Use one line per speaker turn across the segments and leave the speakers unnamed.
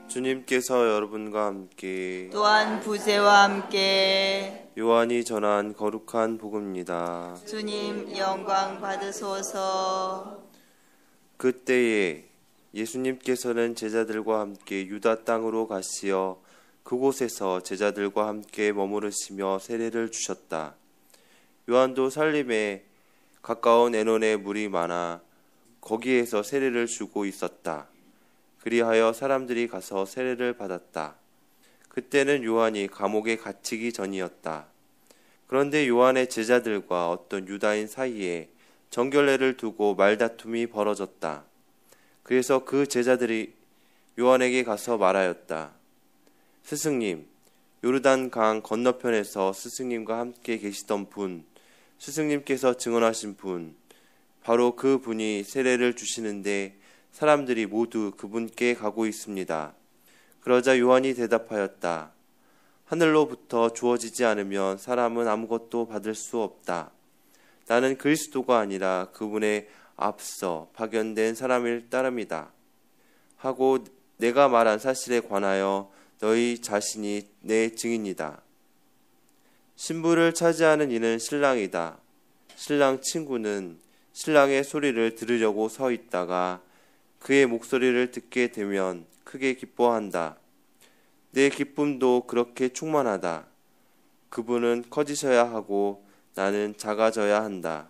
주님께서 여러분과 함께
또한 부제와 함께
요한이 전한 거룩한 복음입니다.
주님 영광 받으소서.
그때에 예수님께서는 제자들과 함께 유다 땅으로 가시어 그곳에서 제자들과 함께 머무르시며 세례를 주셨다. 요한도 살림에 가까운 에논에 물이 많아 거기에서 세례를 주고 있었다. 그리하여 사람들이 가서 세례를 받았다. 그때는 요한이 감옥에 갇히기 전이었다. 그런데 요한의 제자들과 어떤 유다인 사이에 정결례를 두고 말다툼이 벌어졌다. 그래서 그 제자들이 요한에게 가서 말하였다. 스승님, 요르단 강 건너편에서 스승님과 함께 계시던 분, 스승님께서 증언하신 분, 바로 그 분이 세례를 주시는데 사람들이 모두 그분께 가고 있습니다. 그러자 요한이 대답하였다. 하늘로부터 주어지지 않으면 사람은 아무것도 받을 수 없다. 나는 그리스도가 아니라 그분의 앞서 파견된 사람일 따름이다. 하고 내가 말한 사실에 관하여 너희 자신이 내 증인이다. 신부를 차지하는 이는 신랑이다. 신랑 친구는 신랑의 소리를 들으려고 서 있다가 그의 목소리를 듣게 되면 크게 기뻐한다. 내 기쁨도 그렇게 충만하다. 그분은 커지셔야 하고 나는 작아져야 한다.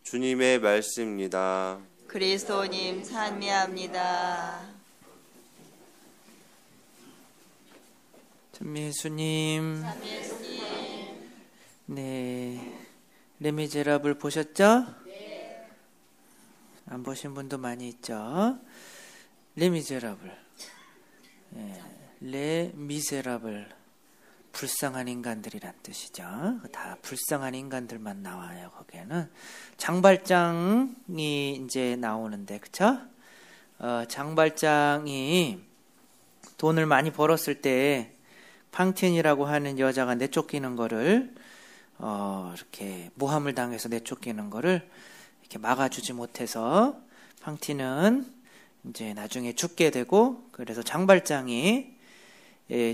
주님의 말씀입니다.
그리스도님 찬미합니다.
찬미예수님. 네, 레미제라블 보셨죠? 안 보신 분도 많이 있죠. 레미제라블, 레미제라블, 불쌍한 인간들이란 뜻이죠. 다 불쌍한 인간들만 나와요. 거기에는 장발장이 이제 나오는데, 그쵸? 장발장이 돈을 많이 벌었을 때 팡틴이라고 하는 여자가 내쫓기는 거를 이렇게 모함을 당해서 내쫓기는 거를 이렇게 막아주지 못해서 팡틴은 이제 나중에 죽게 되고, 그래서 장발장이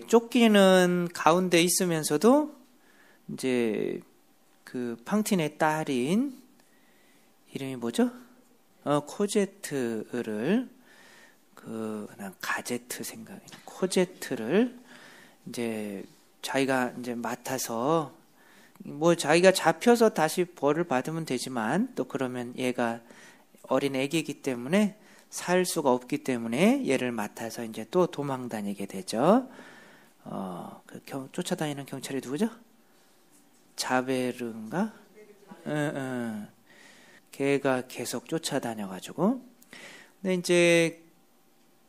쫓기는 가운데 있으면서도 이제 그 팡틴의 딸인 이름이 뭐죠? 코제트를 그냥 가제트 생각이 코제트를 이제 자기가 이제 맡아서 뭐 자기가 잡혀서 다시 벌을 받으면 되지만 또 그러면 얘가 어린 애기이기 때문에 살 수가 없기 때문에 얘를 맡아서 이제 또 도망 다니게 되죠. 쫓아다니는 경찰이 누구죠? 자베르인가? 걔가 계속 쫓아다녀가지고. 근데 이제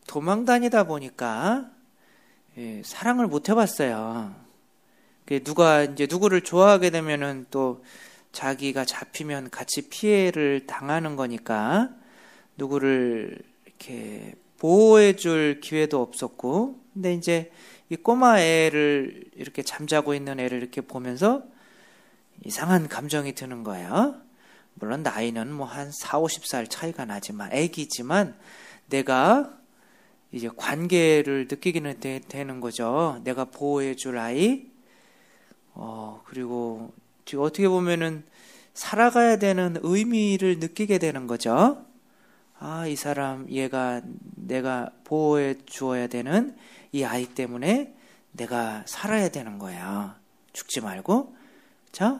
도망 다니다 보니까 사랑을 못 해봤어요. 누가 이제 누구를 좋아하게 되면은 또 자기가 잡히면 같이 피해를 당하는 거니까 누구를 이렇게 보호해줄 기회도 없었고, 근데 이제 이 꼬마 애를 이렇게 잠자고 있는 애를 이렇게 보면서 이상한 감정이 드는 거예요. 물론 나이는 뭐 한 4, 50살 차이가 나지만 애기지만 내가 이제 관계를 느끼기는 되는 거죠. 내가 보호해줄 아이. 그리고 지금 어떻게 보면은 살아가야 되는 의미를 느끼게 되는 거죠. 이 사람, 얘가 내가 보호해 주어야 되는 이 아이 때문에 내가 살아야 되는 거야. 죽지 말고. 그렇죠?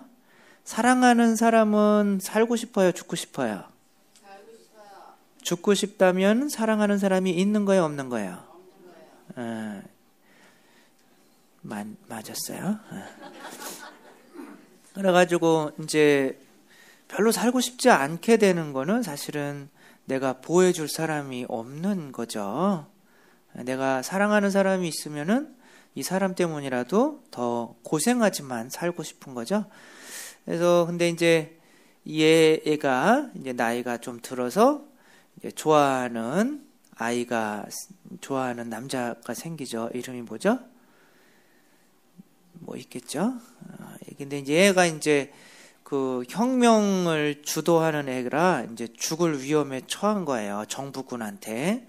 사랑하는 사람은 살고 싶어요, 죽고 싶어요? 살고 싶어요. 죽고 싶다면 사랑하는 사람이 있는 거예요, 없는 거예요? 없는 거예요. 맞았어요. 그래가지고 이제 별로 살고 싶지 않게 되는 거는 사실은 내가 보호해줄 사람이 없는 거죠. 내가 사랑하는 사람이 있으면은 이 사람 때문이라도 더 고생하지만 살고 싶은 거죠. 그래서 근데 이제 얘가 이제 나이가 좀 들어서 이제 좋아하는 남자가 생기죠. 이름이 뭐죠? 뭐 있겠죠. 근데 이제 얘가 이제 그 혁명을 주도하는 애라 이제 죽을 위험에 처한 거예요. 정부군한테.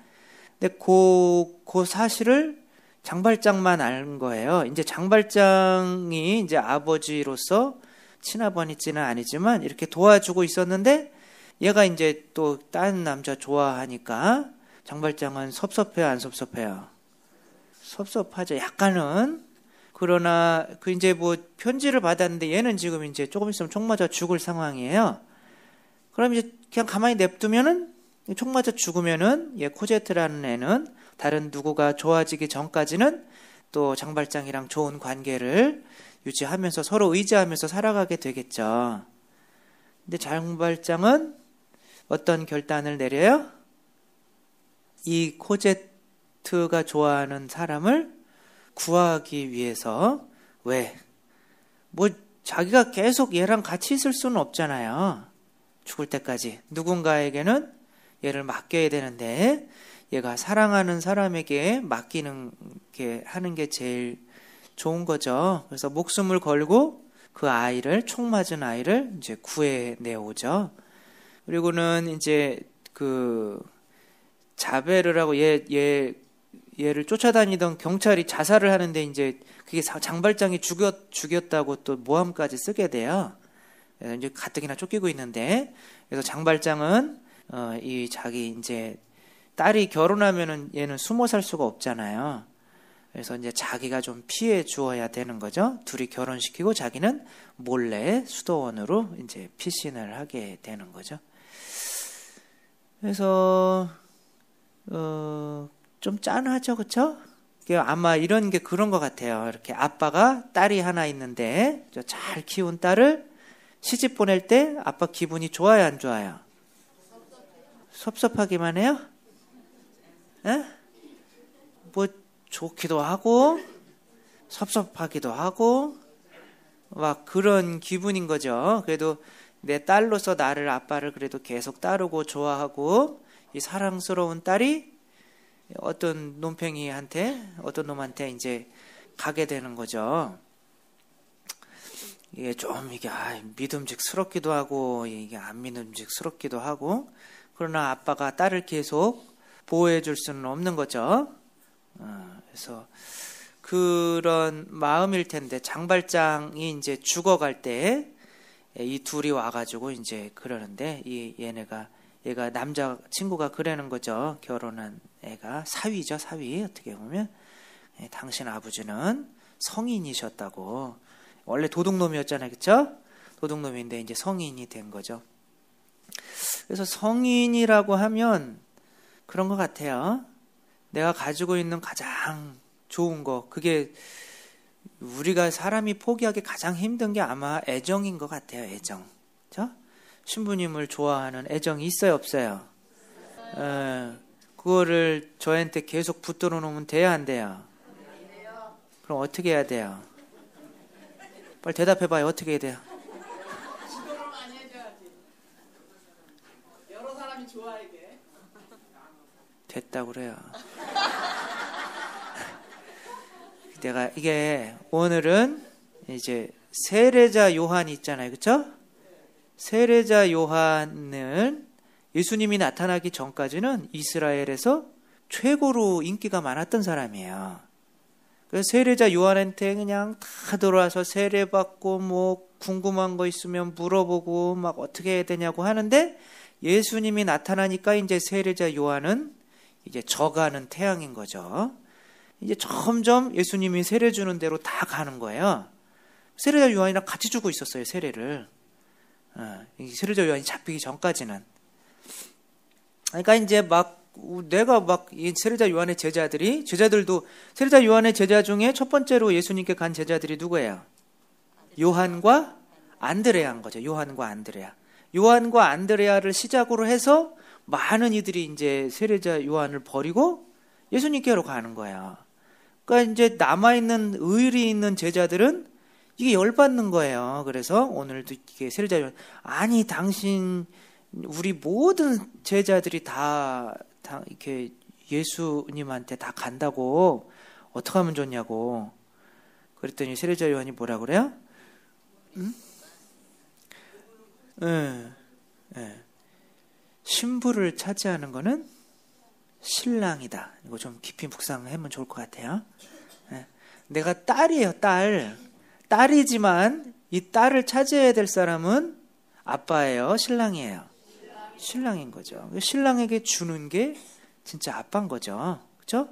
근데 그 사실을 장발장만 알 거예요. 이제 장발장이 이제 아버지로서 친아버지는 아니지만 이렇게 도와주고 있었는데 얘가 이제 또 딴 남자 좋아하니까 장발장은 섭섭해요, 안 섭섭해요? 섭섭하죠. 약간은. 그러나 그 이제 뭐 편지를 받았는데 얘는 지금 이제 조금 있으면 총 맞아 죽을 상황이에요. 그럼 이제 그냥 가만히 냅두면은 총 맞아 죽으면은 얘 코제트라는 애는 다른 누구가 좋아지기 전까지는 또 장발장이랑 좋은 관계를 유지하면서 서로 의지하면서 살아가게 되겠죠. 근데 장발장은 어떤 결단을 내려요? 이 코제트가 좋아하는 사람을 구하기 위해서. 왜? 뭐 자기가 계속 얘랑 같이 있을 수는 없잖아요. 죽을 때까지. 누군가에게는 얘를 맡겨야 되는데 얘가 사랑하는 사람에게 맡기는 게 하는 게 제일 좋은 거죠. 그래서 목숨을 걸고 그 아이를, 총 맞은 아이를 이제 구해내오죠. 그리고는 이제 그 자베르라고 얘를 쫓아다니던 경찰이 자살을 하는데 이제 그게 장발장이 죽였다고 또 모함까지 쓰게 돼요. 이제 가뜩이나 쫓기고 있는데, 그래서 장발장은 이 자기 이제 딸이 결혼하면은 얘는 숨어 살 수가 없잖아요. 그래서 이제 자기가 좀 피해 주어야 되는 거죠. 둘이 결혼시키고 자기는 몰래 수도원으로 이제 피신을 하게 되는 거죠. 그래서 좀 짠하죠, 그렇죠? 아마 이런 게 그런 것 같아요. 이렇게 아빠가 딸이 하나 있는데 잘 키운 딸을 시집 보낼 때 아빠 기분이 좋아요, 안 좋아요? 섭섭하기만 해요? 에? 뭐 좋기도 하고 섭섭하기도 하고 막 그런 기분인 거죠. 그래도 내 딸로서 나를, 아빠를 그래도 계속 따르고 좋아하고 이 사랑스러운 딸이 어떤 어떤 놈한테 이제 가게 되는 거죠. 이게 좀 믿음직스럽기도 하고 이게 안 믿음직스럽기도 하고, 그러나 아빠가 딸을 계속 보호해 줄 수는 없는 거죠. 그래서 그런 마음일 텐데 장발장이 이제 죽어갈 때 이 둘이 와가지고 이제 그러는데 얘가 남자 친구가 그러는 거죠. 결혼한 애가 사위죠, 사위. 어떻게 보면 당신 아버지는 성인이셨다고. 원래 도둑놈이었잖아요, 그렇죠? 도둑놈인데 이제 성인이 된 거죠. 그래서 성인이라고 하면 그런 것 같아요. 내가 가지고 있는 가장 좋은 거, 그게 우리가 사람이 포기하기 가장 힘든 게 아마 애정인 것 같아요. 애정. 그렇죠? 신부님을 좋아하는 애정이 있어요, 없어요? 그거를 저한테 계속 붙들어 놓으면 돼요, 안 돼요? 그럼 어떻게 해야 돼요? 빨리 대답해봐요. 어떻게 해야 돼요?
지도를 많이 해줘야지. 여러 사람이 좋아야 돼.
됐다고 그래요. 이게 오늘은 이제 세례자 요한이 있잖아요, 그렇죠? 세례자 요한은 예수님이 나타나기 전까지는 이스라엘에서 최고로 인기가 많았던 사람이에요. 그래서 세례자 요한한테 그냥 다 들어와서 세례받고 뭐 궁금한 거 있으면 물어보고 막 어떻게 해야 되냐고 하는데, 예수님이 나타나니까 이제 세례자 요한은 이제 져가는 태양인 거죠. 이제 점점 예수님이 세례 주는 대로 다 가는 거예요. 세례자 요한이랑 같이 주고 있었어요, 세례를. 세례자 요한이 잡히기 전까지는. 그러니까 이제 이 세례자 요한의 제자들도 세례자 요한의 제자 중에 첫 번째로 예수님께 간 제자들이 누구예요? 요한과 안드레아인 거죠. 요한과 안드레아를 시작으로 해서 많은 이들이 이제 세례자 요한을 버리고 예수님께로 가는 거예요. 그러니까 이제 남아있는 의리 있는 제자들은 이게 열받는 거예요. 그래서 오늘도 이게 세례자 요한, 아니 당신 우리 모든 제자들이 다 이렇게 예수님한테 다 간다고 어떻게 하면 좋냐고. 그랬더니 세례자 요한이 뭐라 그래요? 신부를 차지하는 거는 신랑이다. 이거 좀 깊이 묵상하면 좋을 것 같아요. 예. 내가 딸이에요, 딸. 딸이지만 이 딸을 차지해야 될 사람은 아빠예요, 신랑이에요? 신랑인 거죠. 신랑에게 주는 게 진짜 아빠인 거죠. 그렇죠?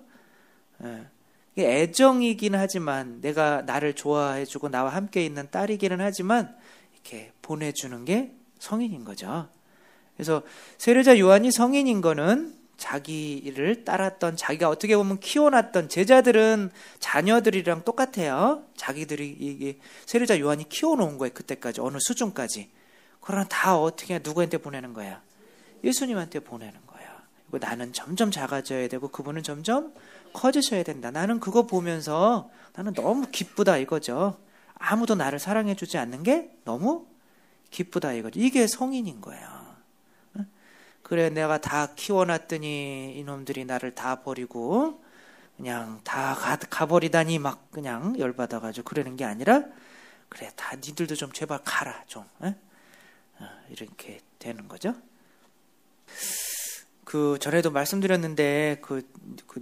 예. 이게 애정이긴 하지만 내가 나를 좋아해주고 나와 함께 있는 딸이기는 하지만 이렇게 보내주는 게 성인인 거죠. 그래서 세례자 요한이 성인인 거는 자기를 따랐던, 자기가 어떻게 보면 키워놨던 제자들은 자녀들이랑 똑같아요. 자기들이 이게 세례자 요한이 키워놓은 거예요. 그때까지 어느 수준까지. 그러나 다 어떻게 누구한테 보내는 거야? 예수님한테 보내는 거야. 그리고 나는 점점 작아져야 되고 그분은 점점 커지셔야 된다. 나는 그거 보면서 나는 너무 기쁘다 이거죠. 아무도 나를 사랑해주지 않는 게 너무 기쁘다 이거죠. 이게 성인인 거예요. 그래, 내가 다 키워놨더니 이놈들이 나를 다 버리고 그냥 다 가버리다니 막 그냥 열받아가지고 그러는 게 아니라, 그래, 다 니들도 좀 제발 가라 좀, 이렇게 되는 거죠. 그 전에도 말씀드렸는데 그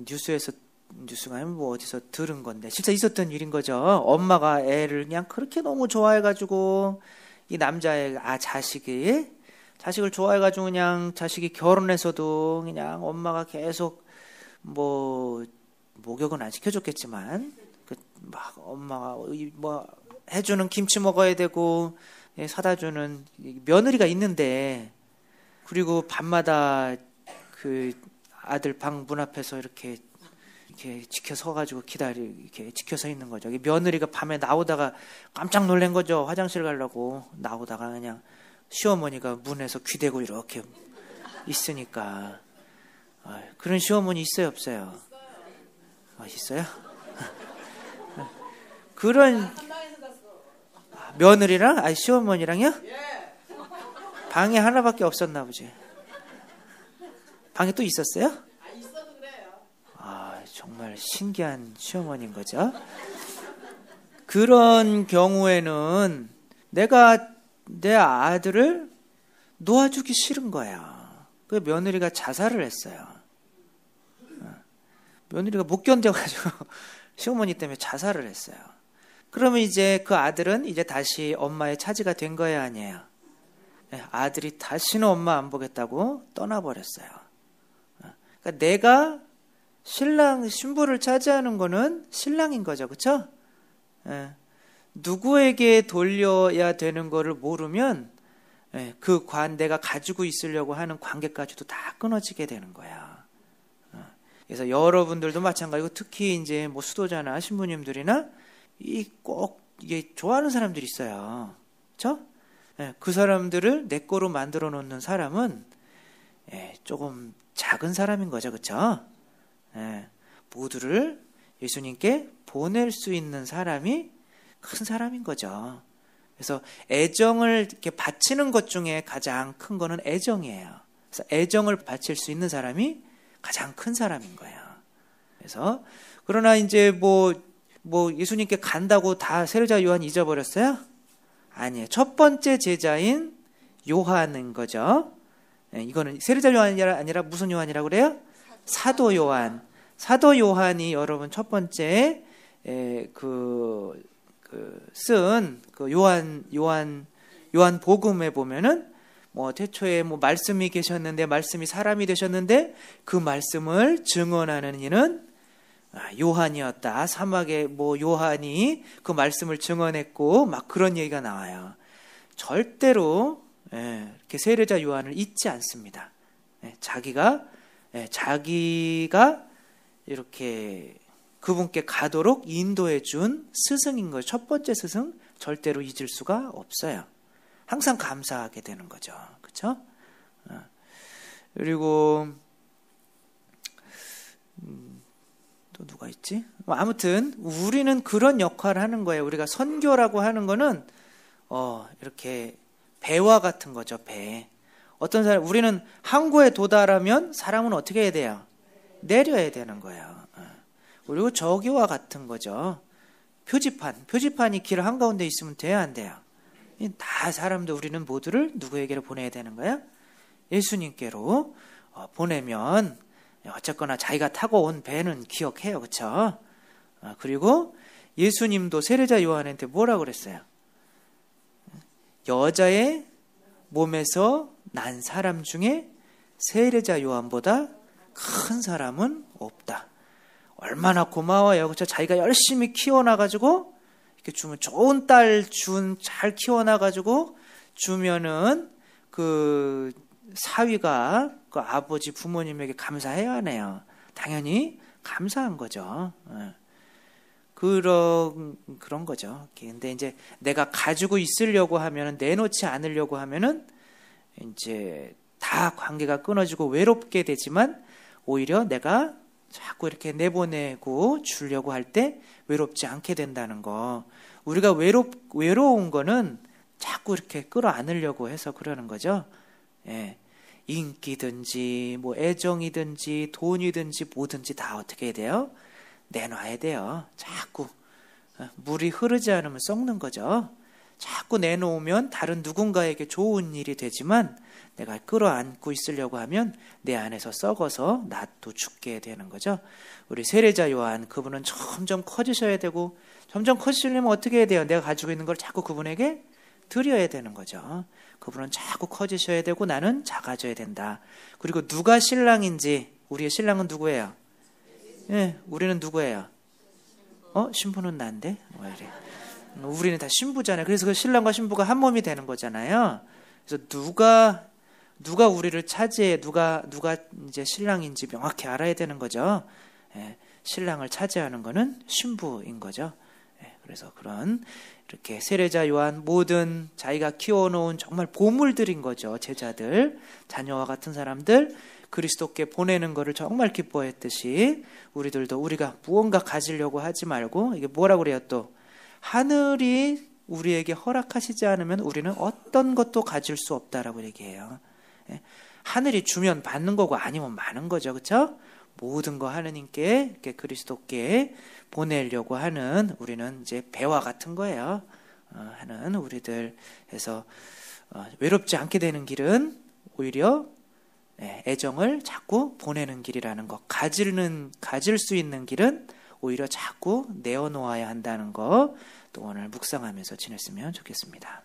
뉴스가 아니면 뭐 어디서 들은 건데 진짜 있었던 일인 거죠. 엄마가 애를 그냥 그렇게 너무 좋아해가지고 이 남자의 자식을 좋아해가지고 그냥 자식이 결혼해서도 그냥 엄마가 계속 뭐 목욕은 안 시켜줬겠지만 그 막 엄마가 뭐 해주는 김치 먹어야 되고 사다주는 며느리가 있는데, 그리고 밤마다 그 아들 방 문 앞에서 이렇게 지켜 서가지고 이렇게 지켜 서 있는 거죠. 며느리가 밤에 나오다가 깜짝 놀란 거죠. 화장실 가려고 나오다가 그냥 시어머니가 문에서 귀대고 이렇게 있으니까. 그런 시어머니 있어요, 없어요? 있어요? 그런 며느리랑 시어머니랑요? 방에 하나밖에 없었나 보지. 방에 또 있었어요?
있어도 그래요.
정말 신기한 시어머니인 거죠. 그런 경우에는 내가 내 아들을 놓아주기 싫은 거야. 그 며느리가 자살을 했어요. 며느리가 못 견뎌가지고 시어머니 때문에 자살을 했어요. 그러면 이제 그 아들은 이제 다시 엄마의 차지가 된 거야, 아니에요? 아들이 다시는 엄마 안 보겠다고 떠나버렸어요. 그러니까 내가 신부를 차지하는 거는 신랑인 거죠, 그렇죠? 누구에게 돌려야 되는 거를 모르면 내가 가지고 있으려고 하는 관계까지도 다 끊어지게 되는 거야. 그래서 여러분들도 마찬가지고 특히 이제 뭐 수도자나 신부님들이나 이게 좋아하는 사람들이 있어요. 그렇죠? 그 사람들을 내 거로 만들어 놓는 사람은 조금 작은 사람인 거죠. 그렇죠? 모두를 예수님께 보낼 수 있는 사람이 큰 사람인 거죠. 그래서 애정을 이렇게 바치는 것 중에 가장 큰 거는 애정이에요. 그래서 애정을 바칠 수 있는 사람이 가장 큰 사람인 거예요. 그래서 그러나 이제 뭐 예수님께 간다고 다 세례자 요한이 잊어버렸어요? 아니에요. 첫 번째 제자인 요한인 거죠. 이거는 세례자 요한이 아니라 무슨 요한이라고 그래요? 사도 요한. 사도 요한이 여러분 첫 번째 쓴 요한 복음에 보면은 태초에 말씀이 계셨는데 말씀이 사람이 되셨는데 그 말씀을 증언하는 이는 요한이었다. 사막에 요한이 그 말씀을 증언했고 막 그런 얘기가 나와요. 절대로 이렇게 세례자 요한을 잊지 않습니다. 자기가 이렇게 그분께 가도록 인도해 준 스승인 거예요. 첫 번째 스승 절대로 잊을 수가 없어요. 항상 감사하게 되는 거죠. 그렇죠? 그리고 또 누가 있지? 아무튼 우리는 그런 역할을 하는 거예요. 우리가 선교라고 하는 거는 이렇게 배와 같은 거죠. 배. 어떤 사람, 우리는 항구에 도달하면 사람은 어떻게 해야 돼요? 내려야 되는 거예요. 그리고 저기와 같은 거죠. 표지판이 길 한가운데 있으면 돼야 안 돼요? 다 사람들 우리는 모두를 누구에게로 보내야 되는 거야? 예수님께로 보내면 어쨌거나 자기가 타고 온 배는 기억해요. 그렇죠? 그리고 예수님도 세례자 요한한테 뭐라고 그랬어요? 여자의 몸에서 난 사람 중에 세례자 요한보다 큰 사람은 없다. 얼마나 고마워요. 그렇죠? 자기가 열심히 키워놔가지고 이렇게 주면 좋은 딸 잘 키워놔가지고 주면은 그 사위가 그 아버지 부모님에게 감사해야 하네요. 당연히 감사한 거죠. 그런 거죠. 근데 이제 내가 가지고 있으려고 하면은, 내놓지 않으려고 하면은 이제 다 관계가 끊어지고 외롭게 되지만, 오히려 내가 자꾸 이렇게 내보내고 주려고 할 때 외롭지 않게 된다는 거. 우리가 외로운 거는 자꾸 이렇게 끌어안으려고 해서 그러는 거죠. 예. 인기든지 뭐 애정이든지 돈이든지 뭐든지 다 어떻게 해야 돼요? 내놔야 돼요. 자꾸 물이 흐르지 않으면 썩는 거죠. 자꾸 내놓으면 다른 누군가에게 좋은 일이 되지만, 내가 끌어안고 있으려고 하면 내 안에서 썩어서 나도 죽게 되는 거죠. 우리 세례자 요한, 그분은 점점 커지셔야 되고, 점점 커지려면 어떻게 해야 돼요? 내가 가지고 있는 걸 자꾸 그분에게 드려야 되는 거죠. 그분은 자꾸 커지셔야 되고 나는 작아져야 된다. 그리고 누가 신랑인지, 우리의 신랑은 누구예요? 예, 우리는 누구예요? 신부는 난데? 왜 이래? 우리는 다 신부잖아요. 그래서 그 신랑과 신부가 한 몸이 되는 거잖아요. 그래서 누가 우리를 차지해, 누가 이제 신랑인지 명확히 알아야 되는 거죠. 예, 신랑을 차지하는 거는 신부인 거죠. 예, 그래서 이렇게 세례자 요한, 모든 자기가 키워놓은 정말 보물들인 거죠. 제자들, 자녀와 같은 사람들, 그리스도께 보내는 것을 정말 기뻐했듯이, 우리들도 우리가 무언가 가지려고 하지 말고, 이게 뭐라고 그래요? 또 하늘이 우리에게 허락하시지 않으면 우리는 어떤 것도 가질 수 없다라고 얘기해요. 하늘이 주면 받는 거고 아니면 마는 거죠. 그렇죠? 모든 거 하느님께, 이렇게 그리스도께 보내려고 하는, 우리는 이제 배와 같은 거예요. 하는 우리들 해서 외롭지 않게 되는 길은 오히려 애정을 자꾸 보내는 길이라는 것, 가질 수 있는 길은 오히려 자꾸 내어놓아야 한다는 거, 또 오늘 묵상하면서 지냈으면 좋겠습니다.